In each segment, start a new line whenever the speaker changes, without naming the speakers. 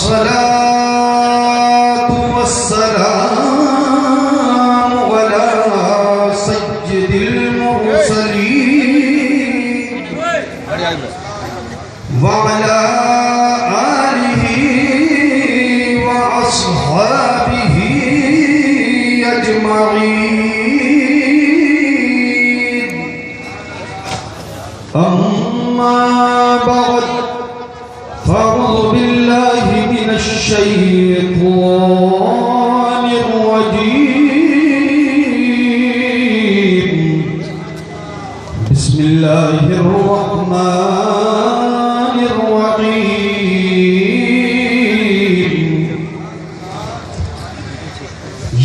अस्सलातु वस्सलामु अला सय्यिदिल मुरसलीन व अला आलिहि व अस्हाबिहि अजमईन। अम्मा बअद फ़अऊज़ु बिल्लाहि मिनश शैतानिर रजीम। बिस्मिल्लाहिर रहमानिर रहीम।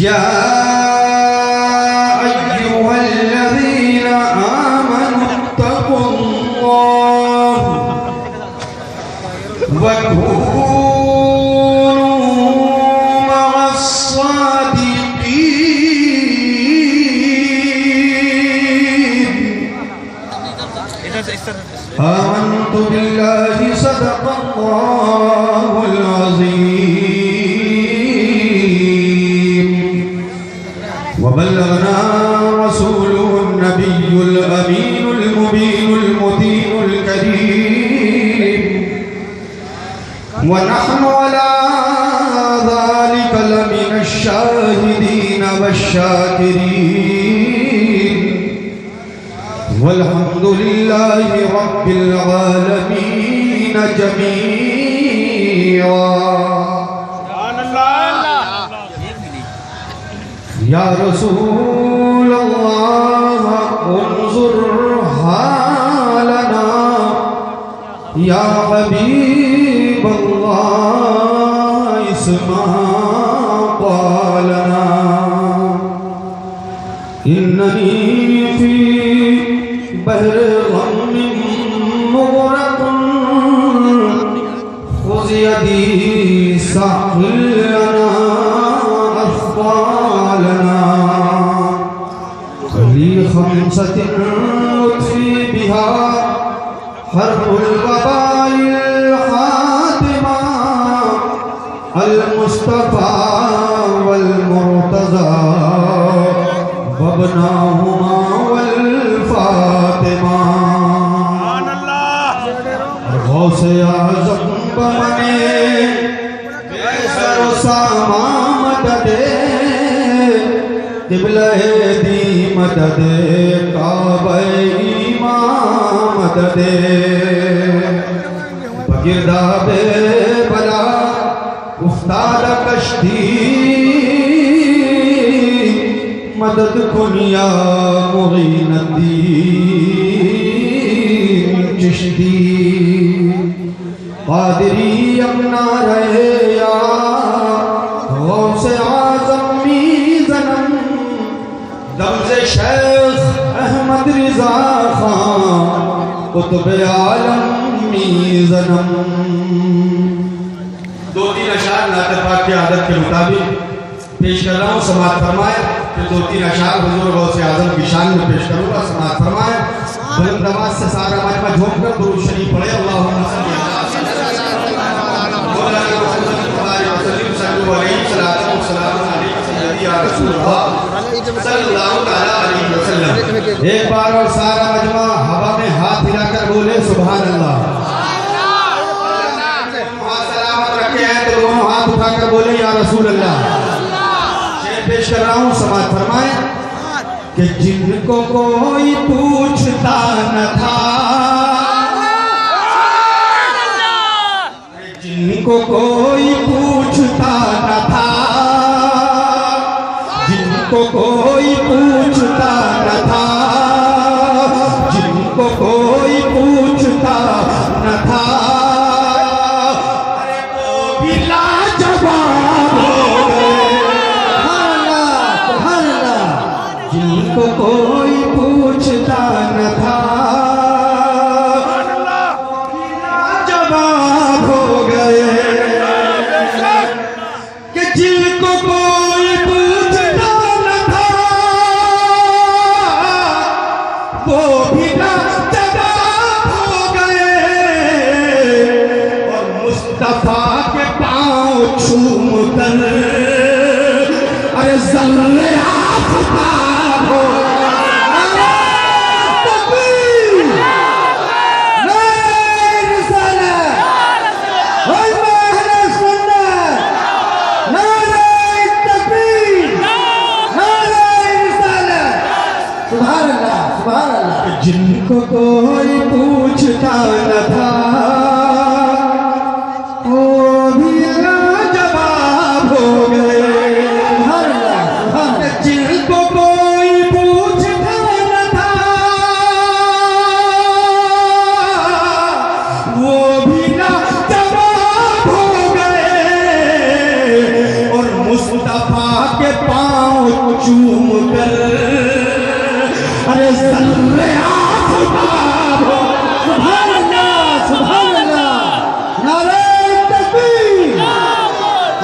या अय्युहल्लज़ीना आमनुत्तक़ुल्लाह वकूनू मअस्सादिक़ीन। आमन्तु बिल्लाहि सदक़ल्लाहुल अज़ीम व बल्लगना रसूलुहुन नबियुल अमीनुल मुबीनुल मुतीनुल करीम व नहनु अला ज़ालिका लमिनश शाहिदीन वश्शाकिरीन वल्हम्दुलिल्लाहि रब्बिल आलमीन जमीआ। या रसूल अल्लाह उन्ज़ुर हालना, या हबीब अल्लाह इस्मा क़ालना। इन्ननी फी बहर ग़म्मिन मुग़रक़ुन ख़ुज़ यदी सह्हिल लना अफ़्क़ालना। ली ख़म्सतिन उत्फ़ी बिहा हर्फ़ुल वबाइल ख़ातिमा अल मुस्तफ़ा वल मुर्तज़ा वब्नाहुमा वल फ़ातिमा। गौसे आज़म बमने सरो सामा मददे क़िबले दी मददे काबे इमाम मददे। बगिरदाबे बला उस्ताद कश्ती मदद कुनिया मुग़ीनुद्दीन चिश्ती। क़ादिरी यमुना रहे या गौसे आज़म मीज़नम दमज़े शेख़ अहमद रिज़ा ख़ान कुतुब आलम मीज़नम। दो तीन अशार नात पाक की आदत के मुताबिक पेश कर रहा हूँ, समाअत फरमाए। फिर दो तीन अशार हुज़ूर गौसे आज़म की शान में पेश करूँगा, समाअत फरमाए। बुलंद आवाज़ से सारा मजमा झूम कर दुरूद शरीफ पढ़े। अल्लाहुम्मा सल्ली अला एक बार और सारा मजमा हवा में हाथ हिलाकर बोले सुभान अल्लाह। हाथ सलामत रखे हैं तो दोनों हाथ उठाकर बोले या रसूल अल्लाह। शेर पेश कर रहा हूँ, समाअत फरमाए कि जिनको कोई पूछता न था, जिनको कोई पूछता न था, जिनको कोई पूछता न था, जिनको कोई पूछता न था, अरे वो भी लाजवाब हो गए। जिनको कोई पूछता न था भी लाजवाब हो गए और मुस्तफा के पांव चूम कर अरे ज़र्रे आफ़ताब हो जिनको कोई पूछता न था वो भी लाजवाब हो गए। जिनको कोई पूछता न था वो भी लाजवाब हो गए और मुस्तफा के पांव चूम कर अरे ज़र्रे आफ़ताब हो। सुभान अल्लाह, सुभान अल्लाह, नारे तकबीर,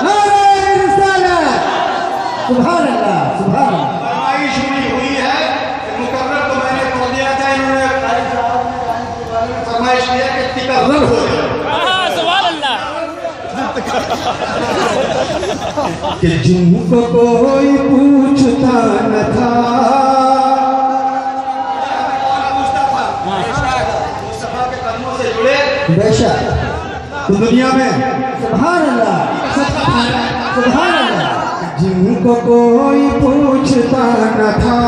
नारे रिसालत, सुभान अल्लाह, सुभान अल्लाह। फरमाइश हुई है मुकर्रर तो मैंने पढ़ दिया था, इन्होंने फरमाइश किया कि तिकर्रर हो जाए।
सुभान अल्लाह।
कि जिनको कोई पूछता न था बेशक तो दुनिया में सुभान अल्लाह, सुभान अल्लाह, जिनको कोई पूछता न था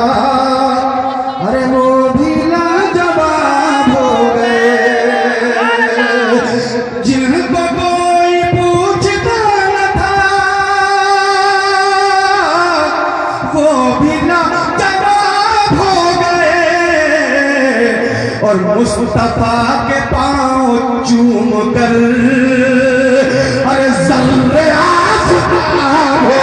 अरे वो भी लाजवाब हो गए। जिनको कोई पूछता न था वो भी लाजवाब हो गए और मुस्तफा के पांव चूम कर अरे ज़र्रे आफ़ताब हो।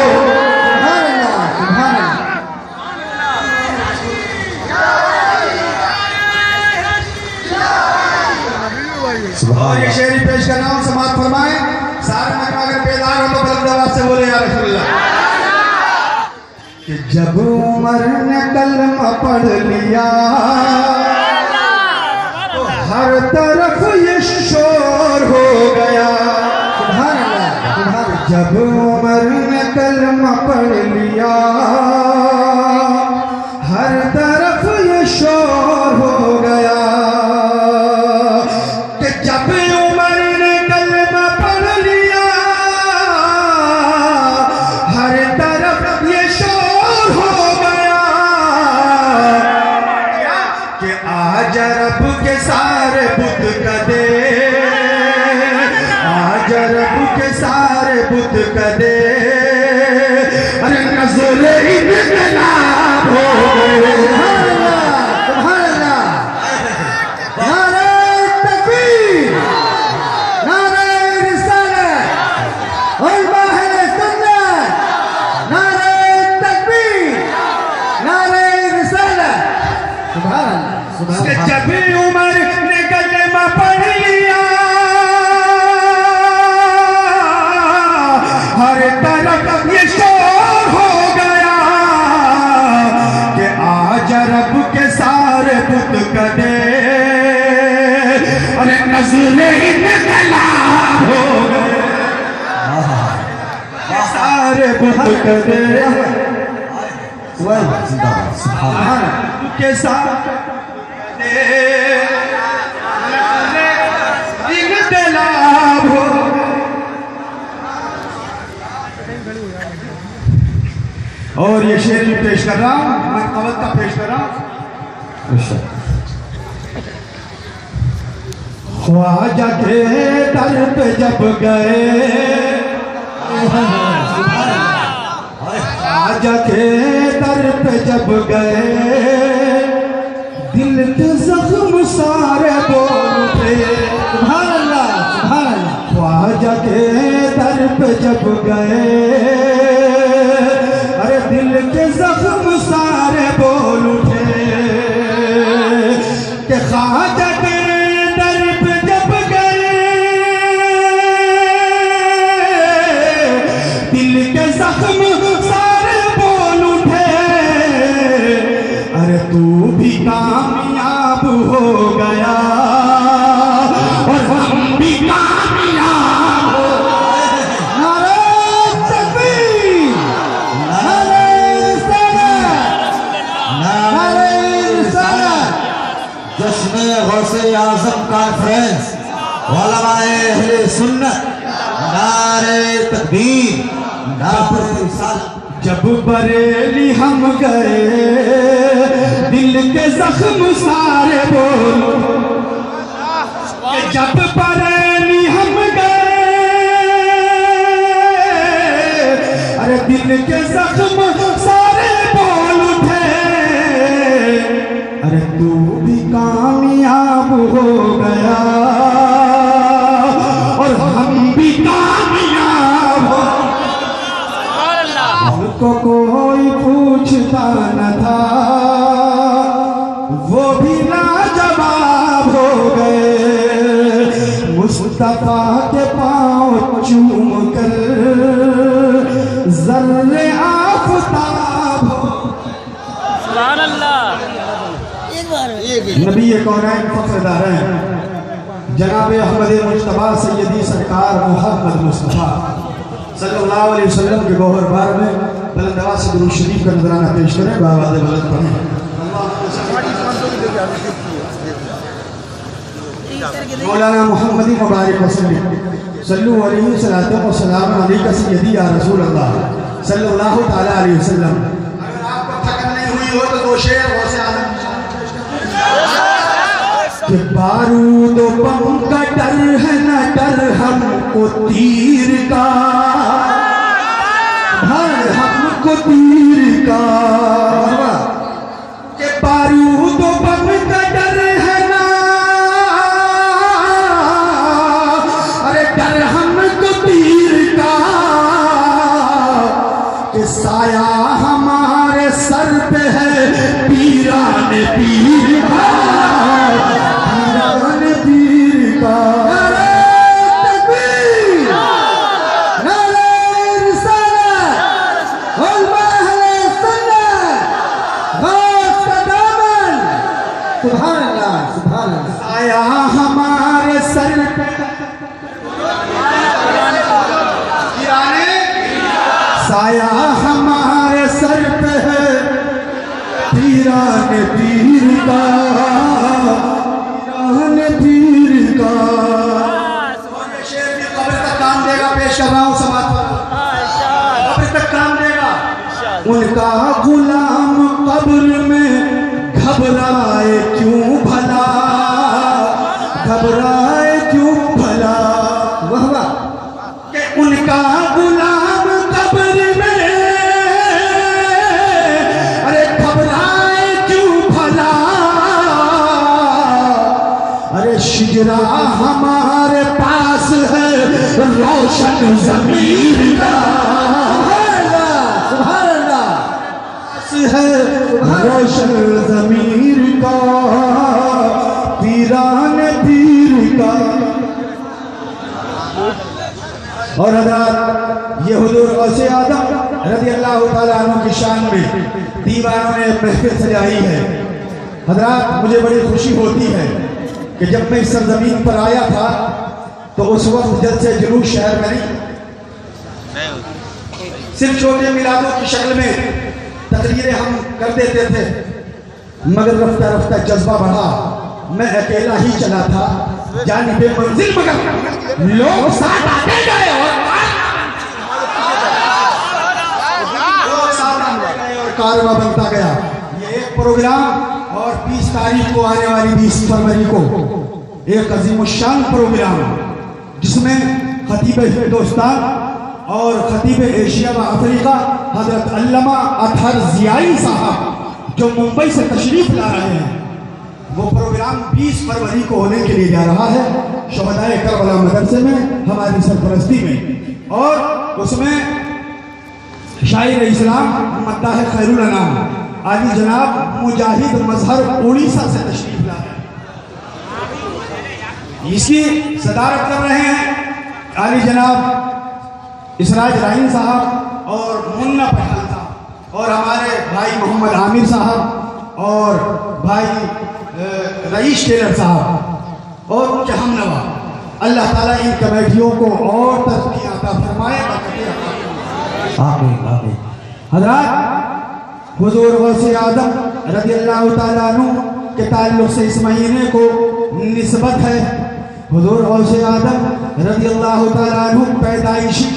और ये शेरी पेश कर रहा हूं, समाप्त फरमाए। सारे मजमा अगर बेदार हो तो बुलंद आवाज से बोले या रसूलुल्लाह। कि जब उमर ने कलमा पढ़ लिया हर तरफ ये शोर हो गया। सुभान अल्लाह, सुभान। जब उमर ने कलमा पढ़ लिया हर तरफ ये शोर हो गया। कि जब उमर ने कलमा पढ़ लिया हर तरफ ये शोर हो गया। कि आज रब के सारे बुत कदे, आज रब के सारे बुत कदे अरे नज़रे इनकलाब हो गए। सुभान अल्लाह, नारे तकबीर, नारे रिसालत और अहले सुन्नत, नारे तकबीर, नारे रिसालत। सुभान अल्लाह, सुभान अल्लाह। जब उमर ने कलमा पढ़ लिया हर तरफ ये शोर हो गया। कि आज रब के सारे बुत कदे अरे नज़रे इनकलाब हो गए। सारे बुत कदे के साथ इनकलाब हो। और ये शेर भी पेश कर रहा हूं, मैं अवध का पेश कर रहा हूं। ख्वाजा के दर पे जब गए ख्वाजा के दर पे जब गए दिल के जख्म सारे बोल उठे। सुभान अल्लाह, सुभान अल्लाह। ख्वाजा के दर पे जब गए अरे दिल के जख्म सारे बोल उठे। कि ख्वाजा के दर पे जब गए दिल के जख्म सारे बोल उठे। अरे तू भी कामयाब हो गया और हम भी कामयाब हो। नारे तकबीर, नारे रिसालत, नारे रिसालत।
जश्न गौसे आज़म कॉन्फ्रेंस उलमाए अहले सुन्नत, नारे तकबीर, नारे रिसालत।
जब बरेली हम गए दिल के जख्म सारे बोल, जब बरेली हम गए अरे दिल के जख्म सारे बोल उठे, अरे तू भी कामयाब हो गया और हम भी कामयाब हो। को कोई पूछता न था वो भी लाजवाब हो गए, मुस्तफा के पाँव चूम कर ज़र्रे आफ़ताब हो।
सुभान अल्लाह।
नबी कौनैन फ़ख्र-ए-दारैन जनाब अहमद मुज्तबा सैयदी सरकार मोहम्मद मुस्तफ़ा सल्लल्लाहु अलैहि वसल्लम के गौहर बार में बुलंद आवाज़ से दुरूद शरीफ का नजराना पेश करें, बावाज़ बुलंद पढ़ें। मौलाना मोहम्मदी मुबारक वसल्लम सल्लु अलैहि सलातो व सलाम अलैका सय्यदी या रसूल अल्लाह सल्लल्लाहु तआला अलैहि वसल्लम। अगर आपको थकन नहीं हुई हो तो दो शेर गौसे आज़म कि बारूद बम का डर है न डर हमको तीर का, हर हमको तीर का। कि बारूद बम का डर है ना, अरे डर हमको तीर का। कि साया हमारे सर पे है पीरान पीर का, आया हमारे सर पे साया हमारे सर पे है पीरान पीर का, पीरान पीर का। शेर भी कब्र तक काम देगा, पेश कर रहा हूँ समाज पर, कब्र तक काम देगा। उनका गुलाम कब्र में घबराए क्यों भला, घबराए क्यों भला। वाह वाह। कि उनका गुलाम कब्र में अरे घबराए क्यों भला। अरे शिजरा हमारे पास है रोशन ज़मीर का, है रोशन ज़मीर का, पीरान पीर का। और हज़रत ये हुज़ूर गौसे आज़म रज़ी अल्लाह ताला अन्हु की शान में दीवानों ने महफिल सजाई है। हज़रत मुझे बड़ी खुशी होती है कि जब मैं इस सरज़मीन पर आया था तो उस वक्त जलसे जुलूस शहर में नहीं, सिर्फ छोटे मिलादों की शक्ल में तकरीरें हम कर देते थे, मगर रफ्ता रफ्ता जज्बा बढ़ा। मैं अकेला ही चला था जानिबे मंजिल, मगर लोग साथ आते गए और कारवा बनता गया। ये एक प्रोग्राम और 20 तारीख को आने वाली 20 फरवरी को एक अजीमुश्शान प्रोग्राम जिसमें खतीब हिंदुस्तान और खतीब एशिया व अफ्रीका हजरत अल्लामा अतहर ज़ियाई साहब जो मुंबई से तशरीफ ला रहे हैं, वो प्रोग्राम 20 फरवरी को होने के लिए जा रहा है शुहदाए करबला मदरसे में हमारी सरपरस्ती में। और उसमें शायर इस्लाम मद्दाह खैरुल अनाम आली जनाब मुजाहिद मजहर उड़ीसा से तशरीफ ला रहे हैं। इसकी सदारत कर रहे हैं आली जनाब इसराज राइन साहब और मुन्ना पठान साहब और हमारे भाई मोहम्मद आमिर साहब और भाई रईस टेलर साहब और उनके हमनवा, अल्लाह ताला इन कमेटियों को और तरक्की अता फरमाए।
आमीन आमीन।
हज़रात, हुज़ूर गौसे आज़म रज़ियल्लाहु ताला अन्हु के ताल्लुक़ से इस महीने को निस्बत है। हुज़ूर गौसे आज़म रज़ियल्लाहु ताला अन्हु पैदाइशी,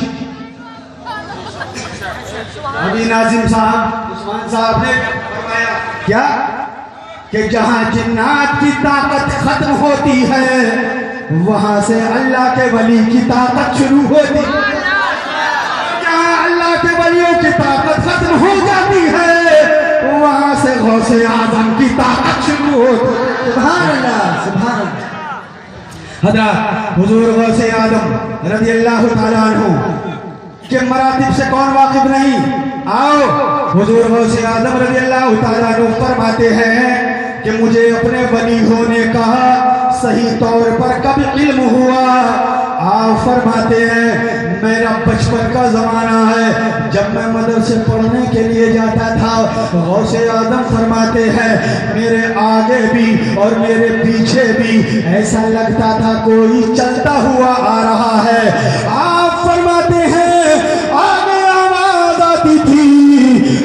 अभी नाजिम साहब उस्मान साहब ने फरमाया क्या कि जहाँ जिन्नात की ताकत खत्म होती है वहाँ से अल्लाह के वली की ताकत शुरू होती है। जहाँ अल्लाह के वलियों की ताकत खत्म हो जाती है वहाँ से गौसे आज़म की ताकत शुरू होती है।
सुभान अल्लाह सुभान अल्लाह।
हज़रत हुज़ूर गौसे आज़म रज़ियल्लाहु ताला अन्हु के मरातिब से कौन वाकिफ नहीं? आओ, हुज़ूर गौसे आज़म रज़ियल्लाहु ताला अन्हु फरमाते हैं कि मुझे अपने वली होने का सही तौर पर कब इल्म हुआ? आप फरमाते हैं मेरा बचपन का ज़माना है, जब मैं मदरसे पढ़ने के लिए जाता था। गौसे आज़म फरमाते हैं मेरे आगे भी और मेरे पीछे भी ऐसा लगता था कोई चलता हुआ आ रहा है। आप फरमाते हैं आगे आवाज़ आती थी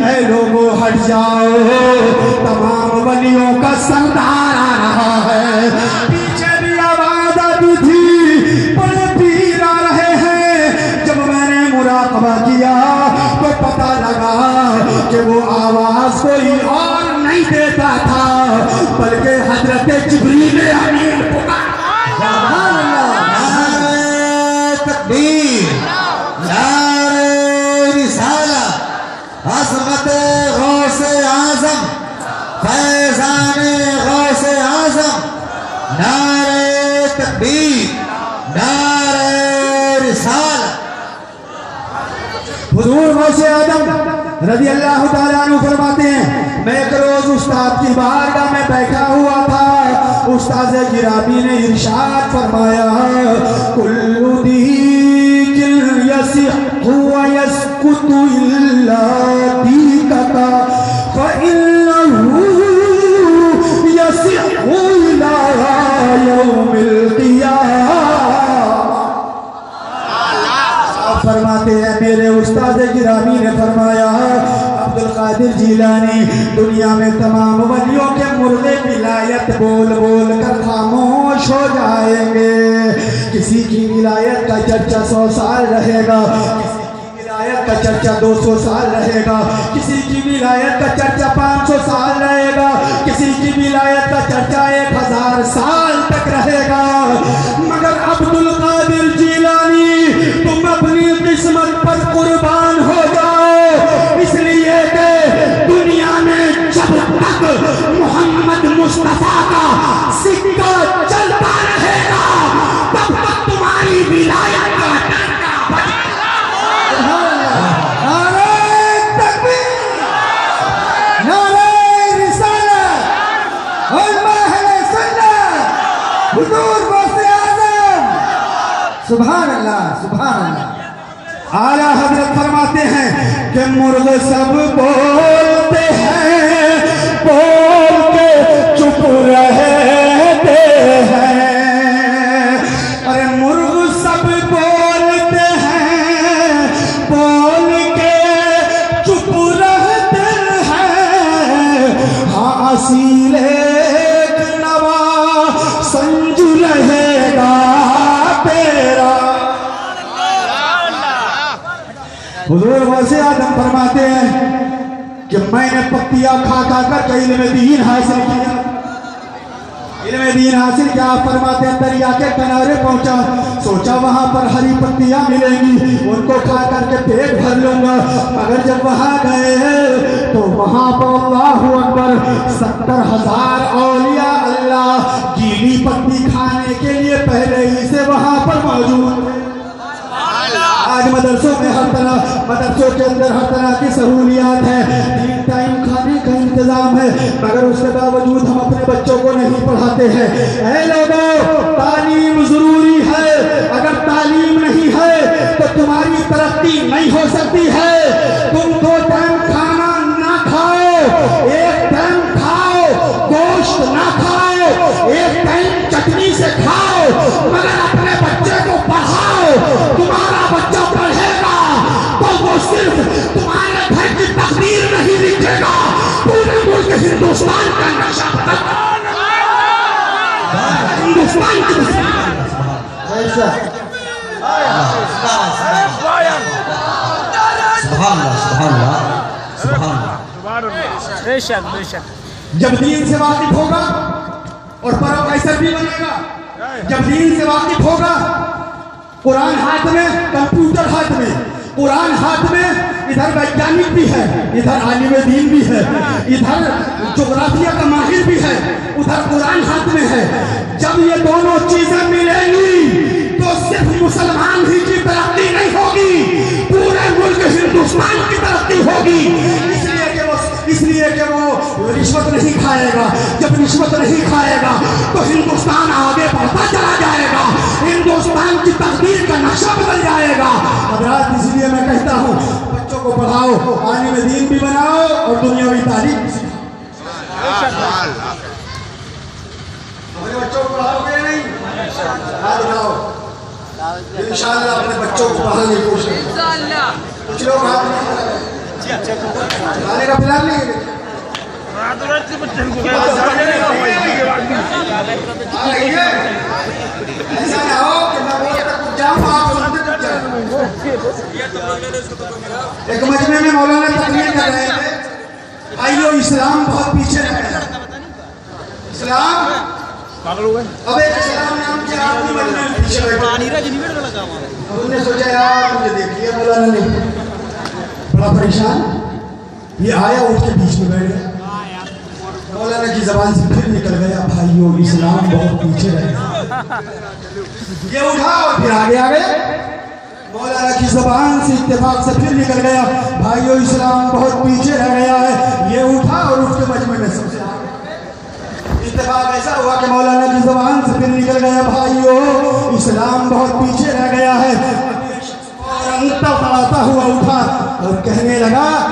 ऐ लोगों हट जाओ, तमाम वलियों का सरदार आ रहा है। पीछे भी आवाज़ आती थी बड़े पीर आ रहे हैं। जब मैंने मुराकबा किया तो पता लगा कि वो आवाज़ कोई और नहीं देता था बल्कि हजरत जिब्रील अमीन पुकार।
सुभान अल्लाह। नारे तकबीर, नारे रिसालत, अज़मत गौसे आज़म, फैज़ान गौसे आज़म, नारे तकबीर, नारे रिसालत।
हुज़ूर गौसे आज़म रज़ियल्लाहु ताला अन्हु फरमाते हैं मैं एक रोज उस्ताद की बारगाह में बैठा हुआ था। उस्ताद गिरामी ने इरशाद फरमाया कुल्लु दीकिल यसिहु व यस्कुतु इल्ला दीकका फइन्नहु यसिहु इला यौमिल क़ियामह। फरमाते हैं मेरे उस्ताद गिरामी ने फरमाया अब्दुल कादिर जीलानी दुनिया में तमाम वलियों के मुर्दे विलायत बोल बोल कर खामोश हो जाएंगे। किसी की विलायत का चर्चा 100 साल रहेगा, किसी की विलायत का चर्चा 200 साल रहेगा, किसी की विलायत का चर्चा 500 साल रहेगा, किसी की विलायत का चर्चा 1000 साल तक रहेगा। मगर अब्दुल कादिर जीलानी तुम अपनी किस्मत पर कुर्बान हो जाओ, इसलिए कि दुनिया में जब तक मोहम्मद मुस्तफा का सिक्का चलता रहेगा तब तक तुम्हारी विलायत का डंका बजेगा। नारे तकबीर, नारे रिसालत और महले सुन्नत, हुज़ूर गौसे आज़म। सुभान अल्लाह सुभान अल्लाह। आला हजरत फरमाते हैं कि मुर्ग सब बोलते हैं बोल के चुप रहते हैं। अरे मुर्ग सब बोलते हैं बोल के चुप रहते हैं। हाँ असीले नवा संजू रहेगा तेरा। हुज़ूर गौसे आज़म फरमाते हैं कि मैंने पत्तियां खा खा कर इल्म दीन हासिल किया, इल्म दीन हासिल किया। फरमाते हैं दरिया के किनारे पहुंचा, सोचा वहां पर हरी पत्तियां मिलेंगी, उनको खा करके पेट भर लूंगा। मगर जब वहां गए तो वहां पर अल्लाहु अकबर 70,000 औलिया अल्लाह गीली पत्ती खाने के लिए पहले ही से वहां पर मौजूद है। आज मदरसों में हर तरह, मदरसों के अंदर हर तरह की सहूलियात है, 3 टाइम खाने का इंतजाम है, मगर उसके बावजूद हम अपने बच्चों को नहीं पढ़ाते हैं। ऐ लोगों, तालीम जरूरी है, अगर तालीम नहीं है तो तुम्हारी तरक्की नहीं हो सकती है। तुम 2 टाइम खाना ना खाओ, 1 टाइम खाओ, गोश्त ना खाओ, मगर अपने बच्चे को पढ़ाओ। तुम्हारा बच्चा पढ़ेगा तो वो सिर्फ तुम्हारे घर की तकदीर नहीं लिखेगा, पूरे मुल्क हिंदुस्तान का नक्शा बदल हिंदुस्तान की
बेशक बेशक।
जब दीन से वाकिफ होगा और प्रोफेसर भी बनेगा, जब दीन से वाकिफ होगा, कुरान हाथ में, कंप्यूटर हाथ में, कुरान हाथ में, इधर वैज्ञानिक भी है, इधर आलिम दीन भी है, इधर जोग्राफिया का माहिर भी है, उधर कुरान हाथ में है। जब ये दोनों चीजें मिलेंगी तो सिर्फ मुसलमान ही की तरक्की नहीं होगी, पूरे मुल्क हिंदुस्तान की तरक्की होगी। इसलिए कि वो रिश्वत नहीं खाएगा। जब रिश्वत नहीं खाएगा तो हिंदुस्तान आगे बढ़ता चला जाएगा, हिंदुस्तान की तकदीर का नक्शा बदल जाएगा। हज़रात, इसलिए मैं कहता हूँ बच्चों को पढ़ाओ, आने में दीन भी बनाओ और दुनियावी तारीफ भी सिखाओ। अपने बच्चों को पढ़ाओगे नहीं, हाथ उठाओ। इंशाअल्लाह अपने बच्चों को पढ़ाने की कोशिश करो। कुछ लोग हाथ खाने का प्लान नहीं है। ऐसा ना हो कि मैं बोल तक जाऊँ, आप एक मजमे में मौलाना तकरीर कर रहे थे, भाइयों इस्लाम बहुत पीछे रह गया। इस्लाम अब एक इस्लाम नाम के आदमी मजमे में पीछे रह गया। उन्होंने सोचा यार मुझे देख लिया मौलाना ने, बड़ा परेशान, ये आया उठ के बीच में बैठ गया। मौलाना की जबान से फिर निकल गया, भाइयों इस्लाम बहुत पीछे रह गया। ये उठा और फिर आगे आ गया। मौलाना की जबान से इत्तेफाक से फिर निकल गया, भाइयों इस्लाम बहुत पीछे रह गया है। ये उठा और उठ के मजमे में सबसे आगे। इत्तेफाक ऐसा हुआ कि मौलाना की जबान से फिर निकल गया, भाइयों इस्लाम बहुत पीछे रह गया है। हुआ उठा और कहने लगा,